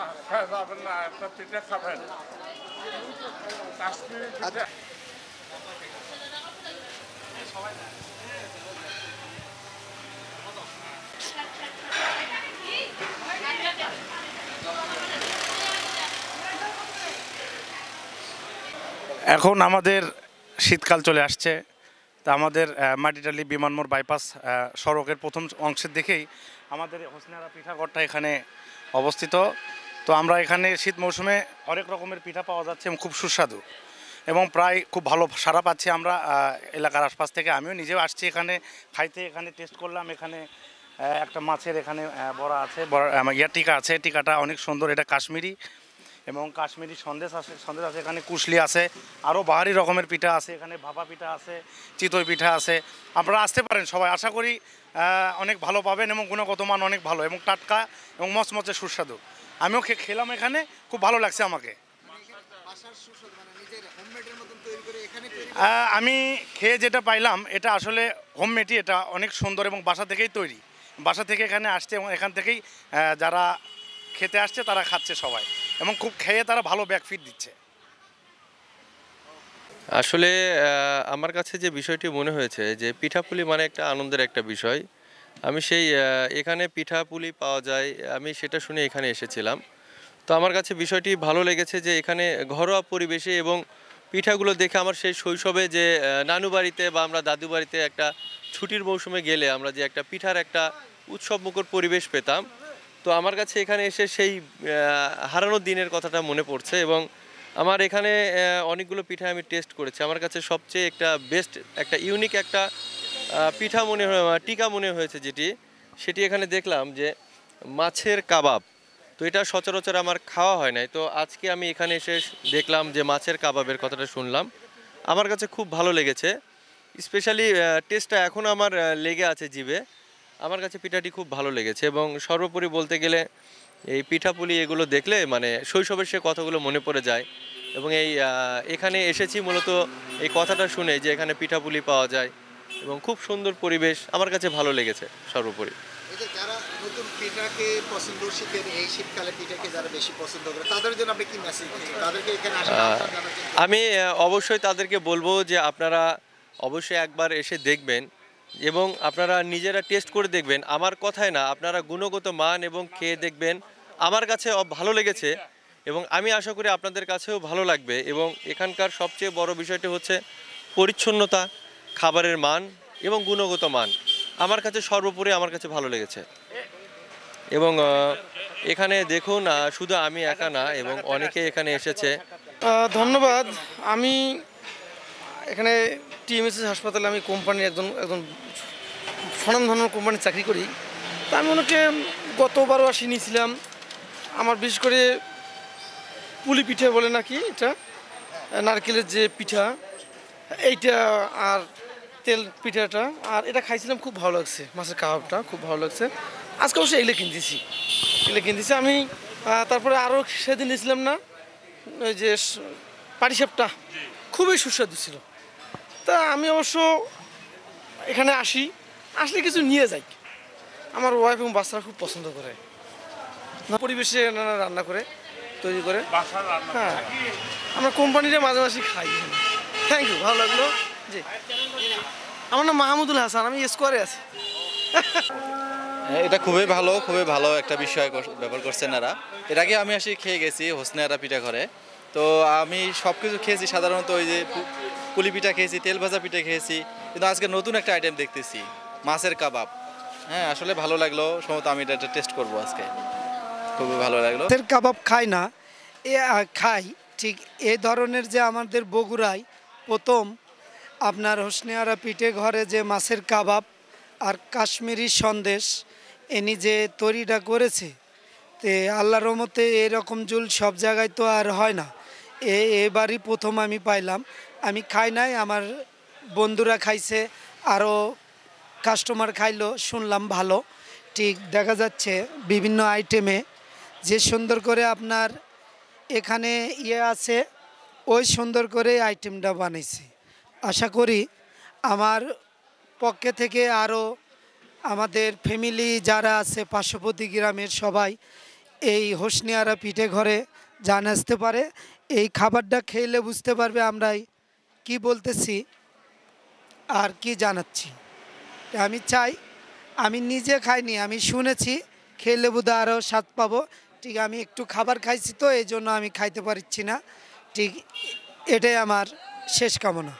আপনারা যাবেন না, একটা পিঠা খাবেন, কাশ্মীরি পিঠা। এখন আমাদের শীতকাল চলে আসছে, তা আমাদের মাটিটালি বিমানমোড় বাইপাস সড়কের প্রথম অংশের দিকেই আমাদের হোসনিয়ারা পিঠাঘরটা এখানে অবস্থিত। তো আমরা এখানে শীত মৌসুমে অনেক রকমের পিঠা পাওয়া যাচ্ছে এবং খুব সুস্বাদু এবং প্রায় খুব ভালো সাড়া পাচ্ছি আমরা এলাকার আশপাশ থেকে। আমিও নিজেও আসছি এখানে খাইতে, এখানে টেস্ট করলাম। এখানে একটা মাছের এখানে বড়া আছে, টিকা আছে, টিকাটা অনেক সুন্দর, এটা কাশ্মীরি এবং কাশ্মীরি সন্দেশ আছে এখানে, কুশলি আছে, আরও বাহারি রকমের পিঠা আছে এখানে, ভাপা পিঠা আছে, চিতই পিঠা আছে। আপনারা আসতে পারেন সবাই, আশা করি অনেক ভালো পাবেন এবং গুণগত মান অনেক ভালো এবং টাটকা এবং মচমচে সুস্বাদু। আমিও খেলাম এখানে, খুব ভালো লাগছে আমাকে। আমি খেয়ে যেটা পাইলাম এটা আসলে হোমমেডই, এটা অনেক সুন্দর এবং বাসা থেকেই তৈরি। বাসা থেকে এখানে আসছে এবং এখান থেকেই যারা খেতে আসছে তারা খাচ্ছে সবাই এবং খুব খেয়ে তারা ভালো ব্যাকফিট দিচ্ছে। আসলে আমার কাছে যে বিষয়টি মনে হয়েছে যে পিঠাপুলি মানে একটা আনন্দের একটা বিষয়। আমি সেই এখানে পিঠাপুলি পাওয়া যায়, আমি সেটা শুনে এখানে এসেছিলাম। তো আমার কাছে বিষয়টি ভালো লেগেছে যে এখানে ঘরোয়া পরিবেশে এবং পিঠাগুলো দেখে আমার সেই শৈশবে যে নানু বাড়িতে বা আমরা দাদু বাড়িতে একটা ছুটির মৌসুমে গেলে আমরা যে একটা পিঠার একটা উৎসবমুখর পরিবেশ পেতাম, তো আমার কাছে এখানে এসে সেই হারানো দিনের কথাটা মনে পড়ছে। এবং আমার এখানে অনেকগুলো পিঠা আমি টেস্ট করেছি। আমার কাছে সবচেয়ে একটা বেস্ট, একটা ইউনিক একটা পিঠা মনে টিকা মনে হয়েছে সেটি এখানে দেখলাম যে মাছের কাবাব। তো এটা সচরাচর আমার খাওয়া হয় নাই, তো আজকে আমি এখানে এসে দেখলাম যে মাছের কাবাবের কথাটা শুনলাম, আমার কাছে খুব ভালো লেগেছে। স্পেশালি টেস্টটা এখনও আমার লেগে আছে জিভে। আমার কাছে পিঠাটি খুব ভালো লেগেছে এবং সর্বোপরি বলতে গেলে এই পিঠাপুলি এগুলো দেখলে মানে শৈশবের সে কথাগুলো মনে পড়ে যায়। এবং এখানে এসেছি মূলত এই কথাটা শুনে যে এখানে পিঠাপুলি পাওয়া যায় এবং খুব সুন্দর পরিবেশ, আমার কাছে ভালো লেগেছে সর্বোপরি। যারা নতুন পিঠাকে পছন্দ, শীতের এই শীতকালে পিঠাকে যারা বেশি পছন্দ করে তাদের জন্য আপনি কি মেসেজ দিচ্ছেন? তাদেরকে এখানে আমি অবশ্যই তাদেরকে বলবো যে আপনারা অবশ্যই একবার এসে দেখবেন এবং আপনারা নিজেরা টেস্ট করে দেখবেন। আমার কথায় না, আপনারা গুণগত মান এবং খেয়ে দেখবেন। আমার কাছে ভালো লেগেছে এবং আমি আশা করি আপনাদের কাছেও ভালো লাগবে। এবং এখানকার সবচেয়ে বড় বিষয়টি হচ্ছে পরিচ্ছন্নতা, খাবারের মান এবং গুণগত মান। আমার কাছে সর্বোপরি আমার কাছে ভালো লেগেছে। এবং এখানে দেখুন শুধু আমি একা না এবং অনেকে এখানে এসেছে। ধন্যবাদ। আমি এখানে টিএমএসএস হাসপাতালে আমি কোম্পানির একজন স্বনামধন্য কোম্পানির চাকরি করি। তা আমি ওনাকে গতবারও আসি নিয়েছিলাম। আমার বিশেষ করে পুলি পিঠা বলে নাকি, এটা নারকেলের যে পিঠা এইটা, আর তেল পিঠাটা, আর এটা খাইছিলাম, খুব ভালো লাগছে। মাছের কাবাবটা খুব ভালো লাগছে। আজকে অবশ্যই এগুলো কিনতেছি আমি। তারপরে আরও সেদিন নিয়েছিলাম না, ওই যে পাটিসাপটা, খুবই সুস্বাদু ছিল। তা আমি অবশ্য এখানে আসলে কিছু নিয়ে যাই। আমার ওয়াইফ এবং বাচ্চারা খুব পছন্দ করে, পরিবেশে রান্না করে তৈরি করে। হ্যাঁ, আমরা কোম্পানিতে মাঝে মাঝে খাই। থ্যাংক ইউ, ভালো লাগলো। জি, আমার নাম মাহমুদুল হাসান, আমি স্কোয়ারে আছি। এটা খুবই ভালো একটা বিষয় ব্যবহার করছেন এরা। এর আগে আমি খেয়ে গেছি হোসনিয়ারা পিঠা ঘরে। তো আমি সব কিছু খেয়েছি, সাধারণত ওই যে পুলি পিঠা খেয়েছি, তেল ভাজা পিঠা খেয়েছি, কিন্তু আজকে নতুন একটা আইটেম দেখতেছি, মাছের কাবাব। হ্যাঁ, আসলে ভালো লাগলো। সম্ভবত আমি এটা টেস্ট করবো আজকে, খুবই ভালো লাগলো। মাছের কাবাব খাই না, খাই ঠিক এই ধরনের যে আমাদের বগুড়ায় প্রথম আপনার হোসনিয়ারা পিঠে ঘরে যে মাছের কাবাব আর কাশ্মীরি সন্দেশ এনি যে তৈরিটা করেছে, তে আল্লাহর রহমতে এরকম জুল সব জায়গায় তো আর হয় না। এবারই প্রথম আমি পাইলাম। আমি খাই নাই, আমার বন্ধুরা খাইছে, আরও কাস্টমার খাইলো, শুনলাম ভালো। ঠিক দেখা যাচ্ছে বিভিন্ন আইটেমে যে সুন্দর করে আপনার এখানে আছে, ওই সুন্দর করে আইটেমটা বানাইছে। আশা করি আমার পক্ষে থেকে আরও আমাদের ফ্যামিলি যারা আছে পার্শ্ববর্তী গ্রামের সবাই এই হোসনিয়ারা পিঠে ঘরে জান আসতে পারে। এই খাবারটা খেলে বুঝতে পারবে আমরা কি বলতেছি আর কি জানাচ্ছি। আমি চাই, আমি নিজে খাইনি, আমি শুনেছি, খেলে বোধহয় আরও স্বাদ পাবো। ঠিক আমি একটু খাবার খাইছি তো এই জন্য আমি খাইতে পারছি না। ঠিক এটাই আমার শেষ কামনা।